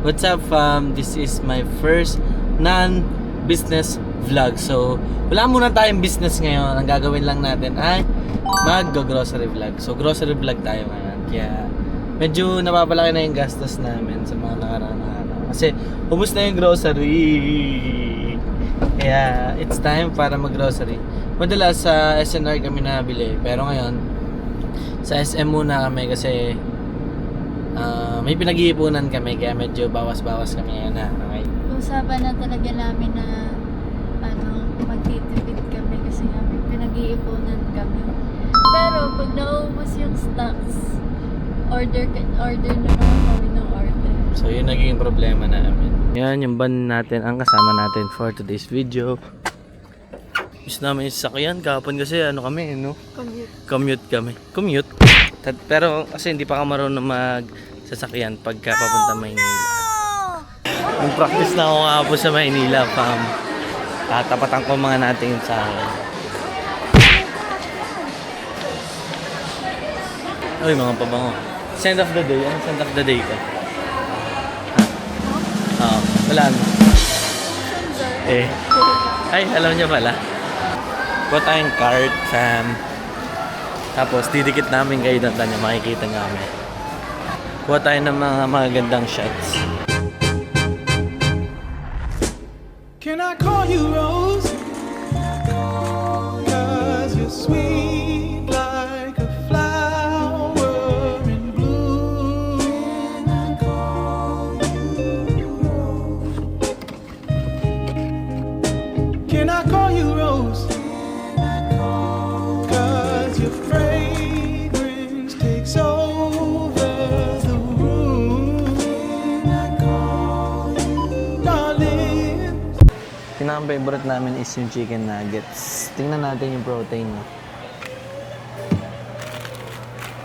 What's up fam? This is my first non-business vlog. So, wala muna tayong business ngayon. Ang gagawin lang natin ay mag-grocery vlog. So, grocery vlog tayo ngayon. Kaya, medyo napapalaki na yung gastos namin sa mga nakaraang araw. Kasi, ubos na yung grocery. Kaya, it's time para mag-grocery. Madalas sa SNR kami nabili. Pero ngayon, sa SM muna kami kasi may pinag-iipunan kami kaya medyo bawas-bawas kami ngayon na. Okay. Usapan na talaga namin na magtitipid kami kasi nga may pinag-iipunan kami. Pero pag naubos yung stocks, order na naman kami ng order. So yun naging problema namin. Yan yung van natin ang kasama natin for today's video. Miss namin yung sasakyan kahapon kasi kami Commute kami. Pero kasi hindi pa ka marunong magsasakyan pagka papunta Maynila. Yung practice na ako kahapon sa Maynila, fam. Tatapatan ko mga natin sa akin. Uy, mga pabango. Scent of the day. Ano scent of the day ka? Oo, wala na. Ay, alam niyo pala. Kuha tayong cart, fam. Tapos, didikit namin kayo doon niya. Makikita namin. Kuha tayo ng mga magandang shots. Can I call you Rose? 'Cause you're sweet like a flower in bloom. Can I call you Rose? Can I call you Rose? 'Cause your fragrance takes over the room. Can I call you darling? Pinaka-favorite namin is yung chicken nuggets. Tingnan natin yung protein.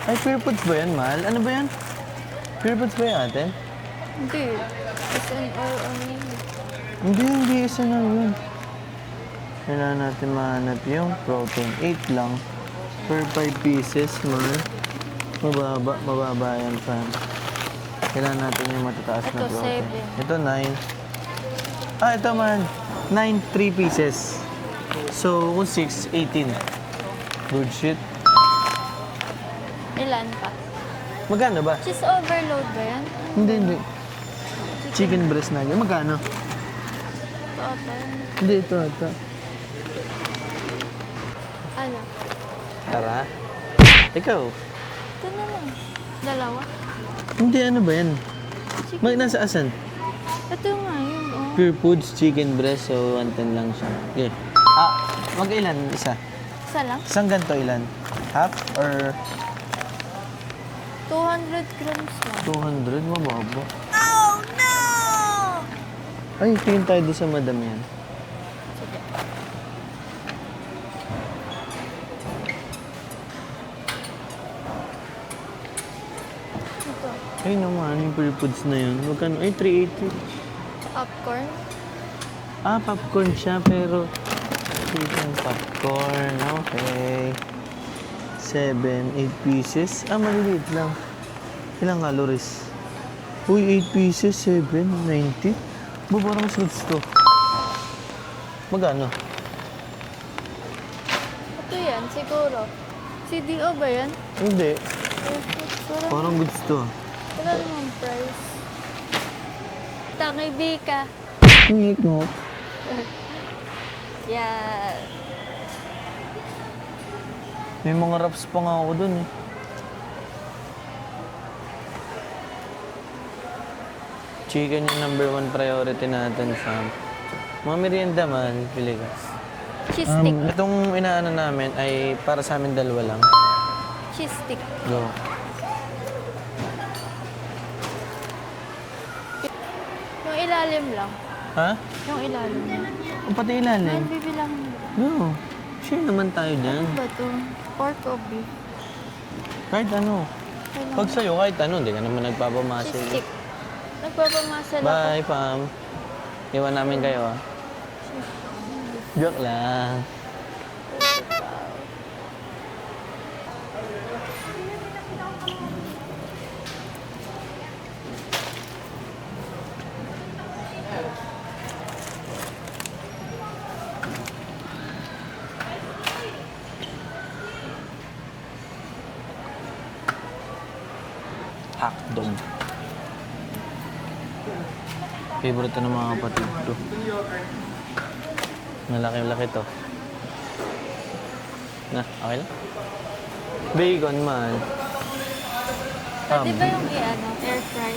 Ay, Pure Foods ba yan, mahal? Ano ba yan? Pure Foods ba yan atin? Hindi. SNR only. Hindi. Isa na yun. Kailangan natin mahanap yung protein. 8 lang. Per 5 pieces, mahal. Mababa yan, fam. Kailangan natin yung matataas na Ito, protein. 7. Ito, 9. Ito man. 9, 3 pieces. So, kung 6, 18. Good shit. Ilan pa? Magkano ba? Cheese overload ba yan? Hindi. Chicken breast nugget. Magkano? Ito ata. Hindi, ito. Ano? Tara. Ikaw. Ito na lang. Dalawa. Hindi, ano ba yan? Chicken. Nasa asan? Ito nga yun, oh. Pure Foods chicken breast. So, 110 lang siya. Okay. Mag-ilan? Isa? Isa lang? Isang ganito ilan? Half or 200 grams lang. 200? Mababa. Oh, no! Ay, tingin tayo doon sa madam yan. Sige. Ito. Ay naman, yung Pure Foods na yun. Magkano? Ay, 380. Popcorn. Popcorn siya, pero chicken popcorn. Okay. 7, 8 pieces. Maliliit lang. Ilang calories? Uy, 8 pieces, 7, 90. Parang mas goods to. Magkano? Ito yan, siguro. CDO ba yan? Hindi. Wala, Parang goods to. wala namang price. Tangay bika. No. Yan. May mga wraps pa nga ako dun eh. Chicken yung number 1 priority natin sa mga merienda man, pili ka. Cheese stick. Itong inaano namin ay para sa amin dalawa lang. Cheese stick. Go. Yung ilalim lang. Ha? Yung ilalim lang. O pati ilalim? Ay, bibilang mo. No. Share naman tayo dyan. Ano ba ito? Pork o beef? Kahit ano. Kailangan. Pag sa'yo, kahit ano, hindi ka naman Cheese nagpapamasil. stick. Nagpapamasal ako. Bye, fam. Iwan namin kayo, ah. Joke lang. hotdog. Favorite to ng mga kapatid ko. Malaki-laki to. Na, okay lang? Bacon man. Pwede ba yung air fry?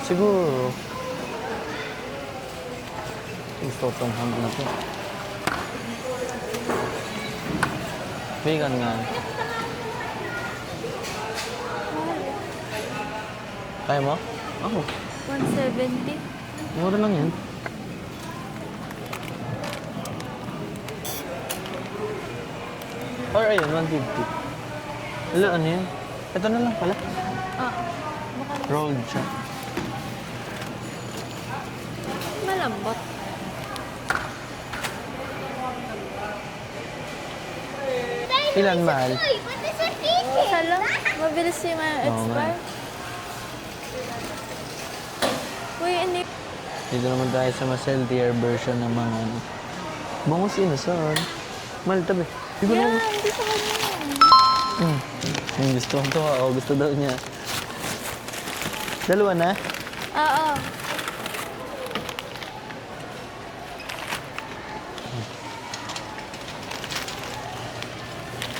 Siguro. Gusto itong ham na to. Bacon nga. Kaya mo? Ako. 170. Mura lang yan. Or ayun, 150. Wala, ano yan? Ito na lang pala. Ah, baka Rolled siya. malambot. Ilan mahal? Isa lang. Mabilis yung mga Oo nga. expire. Uy, hindi. Dito naman tayo sa mas healthier version ng mga ano. Bangos inason. Mahal tabi. Hindi ko Yan, naman. hindi sa kanya. Gusto ko to. Oo, gusto daw niya. Dalawa na? Oo.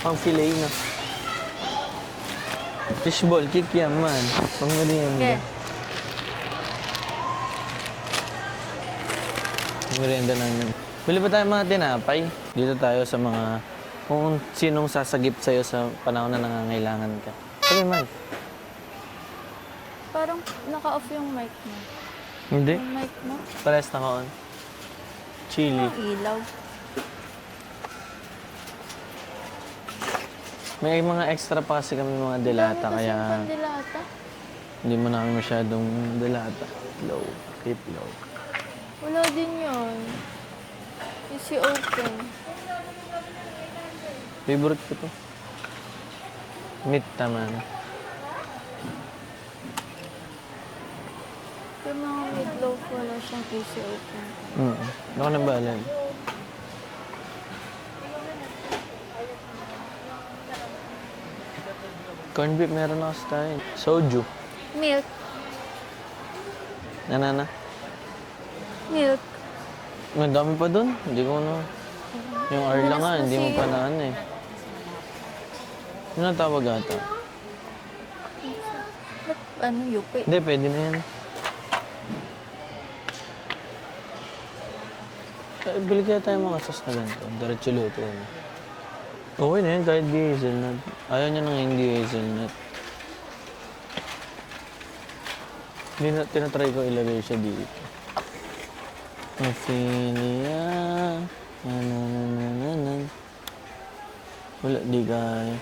Pang fillet na. Fishball, kikiam man. Pang merienda. Okay. Merienda namin. Bili pa tayo mga tinapay. Dito tayo sa mga kung sinong sasagip sa'yo sa panahon na nangangailangan ka. Sabi man. Parang naka-off yung mic mo. Hindi. Yung mic mo? Pares na on. Chili. Ang ilaw. May mga extra pa kasi kami mga delata Dami kaya kasing pandilata. hindi mo namin masyadong delata. Low. Keep low. Wala din yun. Easy open. Favorite ko to. Meat naman. Yung mga meatloaf, wala siyang easy open. Ako na balan. Corned beef meron ako sa tayo. Soju. Milk. Nanana. Milk. Ang dami pa dun. Hindi ko na. Yung Arla nga, hindi mo pa na ano eh. Yung natawag ata. Ba't ano, yupi? Hindi, pwede na yan. Bili kaya tayo mga sauce na ganito. Diretso luto. Okay na yan, kahit di hazelnut. Ayaw niya nang hindi hazelnut. Hindi na, tinatry ko ilagay siya dito. Ophelia. Nananananan. Wala, di kaya.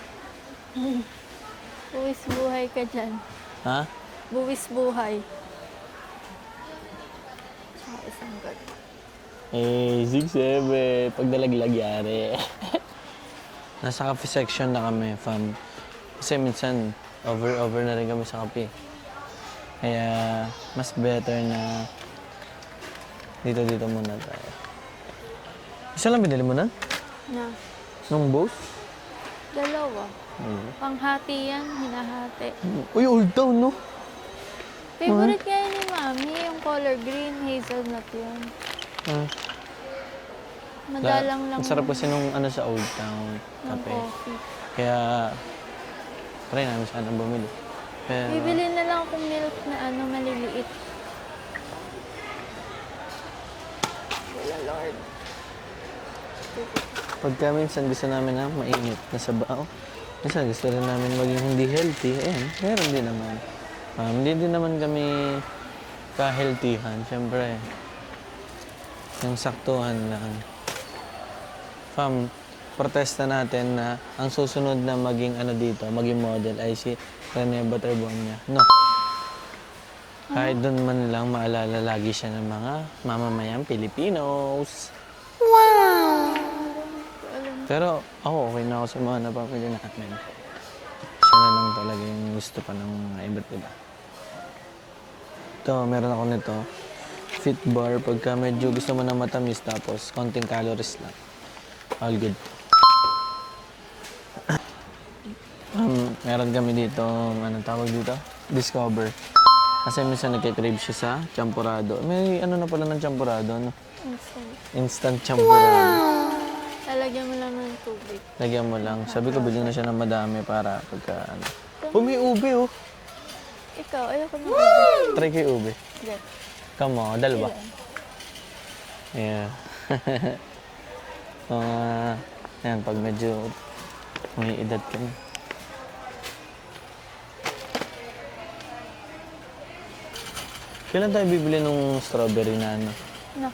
Buwis buhay ka dyan. Ha? Buwis buhay. Tsaka isang gag. Eh, 6-7. Pag nalaglag yari. Nasa coffee section na kami, fam. Kasi minsan, over na rin kami sa kape. Kaya, mas better na dito muna tayo. Isa lang binili mo na? Na. Nung both? Dalawa. Panghati yan, hinahati. Uy, Old Town, no? Favorite kaya ni Mami, yung color green, hazelnut yun. Madalang lang Ang sarap kasi nung ano sa Old Town ng kape. coffee. Kaya, try namin sana bumili. Pero, Bibili na lang akong milk na ano, maliliit. Wala, Lord. pagka minsan gusto namin na mainit na sabaw, minsan gusto rin namin maging hindi healthy. Ayan, meron din naman. Hindi din naman kami ka-healthyhan. Siyempre, yung saktuhan lang. Protesta natin na ang susunod na maging ano dito, maging model ay si Rene Baterbonia. No. Kahit doon man lang maalala lagi siya ng mga mamamayang Pilipinos. Pero ako, okay na ako sa mga napapili namin. Siya na lang talaga yung gusto pa ng mga iba't iba. Ito, meron ako nito. Fit bar, pagka medyo gusto mo na matamis tapos konting calories lang. All good. Meron kami dito, anong tawag dito? Discover. Kasi minsan nagkikrave siya sa champurado. May ano na pala ng champurado, no? Instant. Instant champurado. Lalagyan mo lang ng tubig. Lagyan mo lang. Sabi ko, bilhin na siya ng madami para pagka ano. Oh, may ube, oh. Ikaw, ayoko na tubig. Try kay ube. Get. Come on, dalawa. Yeah. Yan, pag medyo may edad ka na. Kailan tayo bibili ng strawberry na ano? No.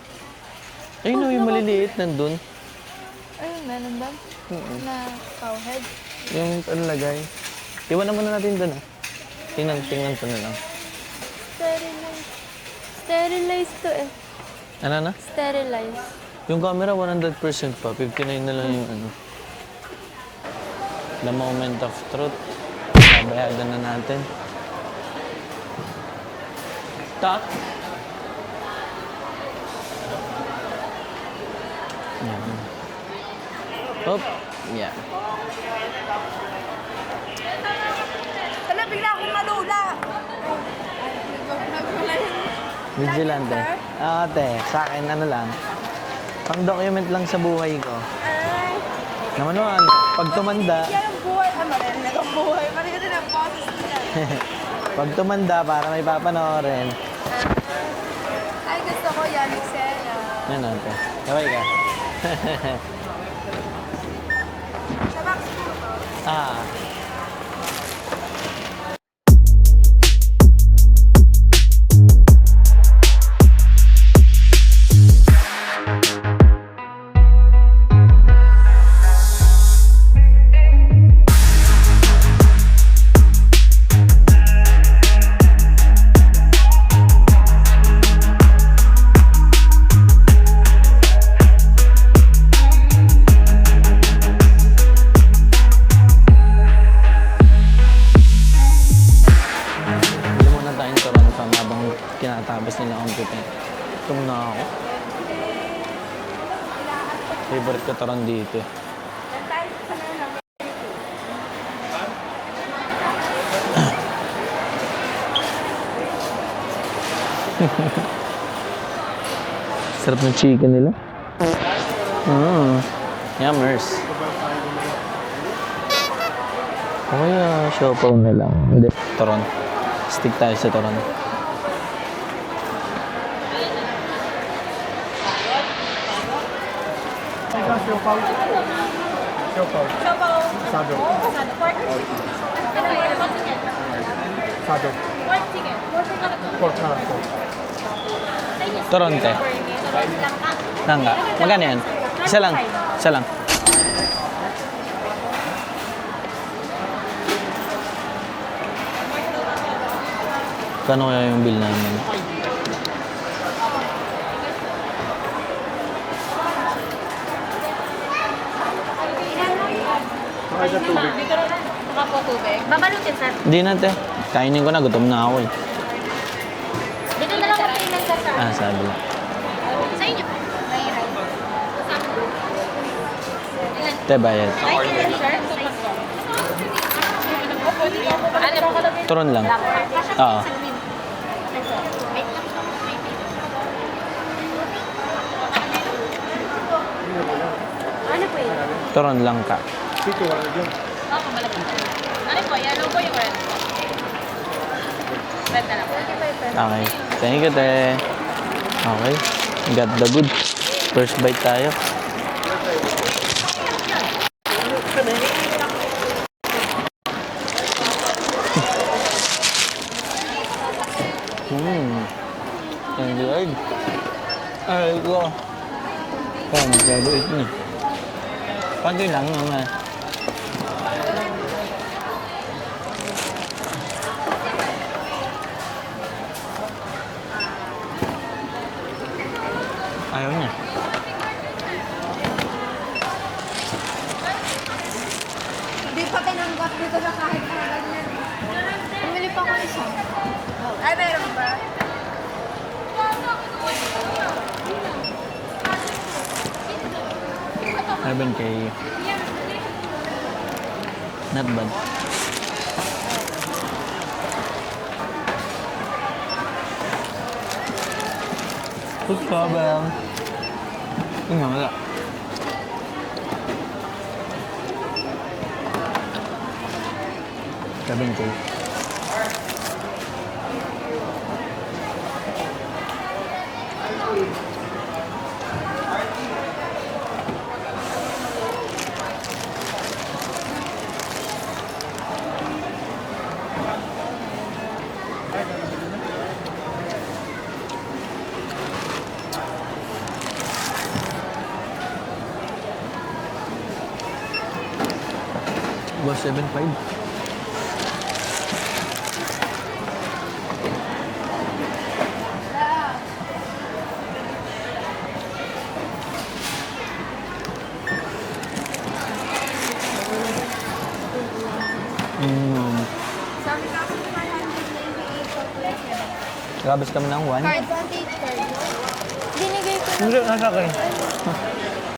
Ayun, no, yung maliliit nandun. Ayun, meron ba? Na cowhead. Yung ano lagay. Iwan naman na natin doon, ah. Tingnan ko na lang. Sterilize. Sterilize to eh. Ano na? Sterilize. Yung camera 100% pa. 59 na lang yung ano. The moment of truth. Babayagan na natin. Ta? Yan. Hop. Yeah. Tala, bigla akong malula. Vigilante. Ate, sa akin ano lang. Pang-document lang sa buhay ko. Ay, Naman naman, pag tumanda, yan ang buhay. Marinig ang buhay. Marinig ang boses nila. pag tumanda para may papanoorin. Ay, gusto ko yan, Excel. Yan ate. Kaway ka. Sa box po to. Ah. Bili muna tayong Toronto habang kinatapos nila ang compute. Tum na ako. Favorite ko Toron dito. Sarap ng chicken nila. Yummers. O kaya siopaw na lang. Hindi, Toron. Stick tayo sa Toron. Toronte. Nangga. Magkano yan? Isa lang. Isa lang. Kano kaya yung bill namin? Baka po tubig. Babalutin, sir. Hindi na, te. Kainin ko na. Gutom na ako eh. Dito na lang kayo ng sir. Ah, sabi lang. Sa inyo. Te, bayad. Ay, sir. Turon lang. Oo. Ano po yun? Turon lang ka. Opo, malapit. Ano po? Yan po yung red. Red na lang. Okay. Thank you, te. Okay. Got the good. First bite tayo. Enjoy. Ay, ko. Kaya magkabuit niya. Pati lang naman. Ayaw niya. Hindi pa tinanggap dito sa kahit na ganyan. Bumili pa ako isa. Ay, meron ba? 7K. Not bad. Pagkabang. Nga, wala. Cabin ko. Was 7.5. Sabi ka ako 198 calculation. Labas kami ng 1. Card. Advantage card. Binigay ko na. Hindi, nasa akin.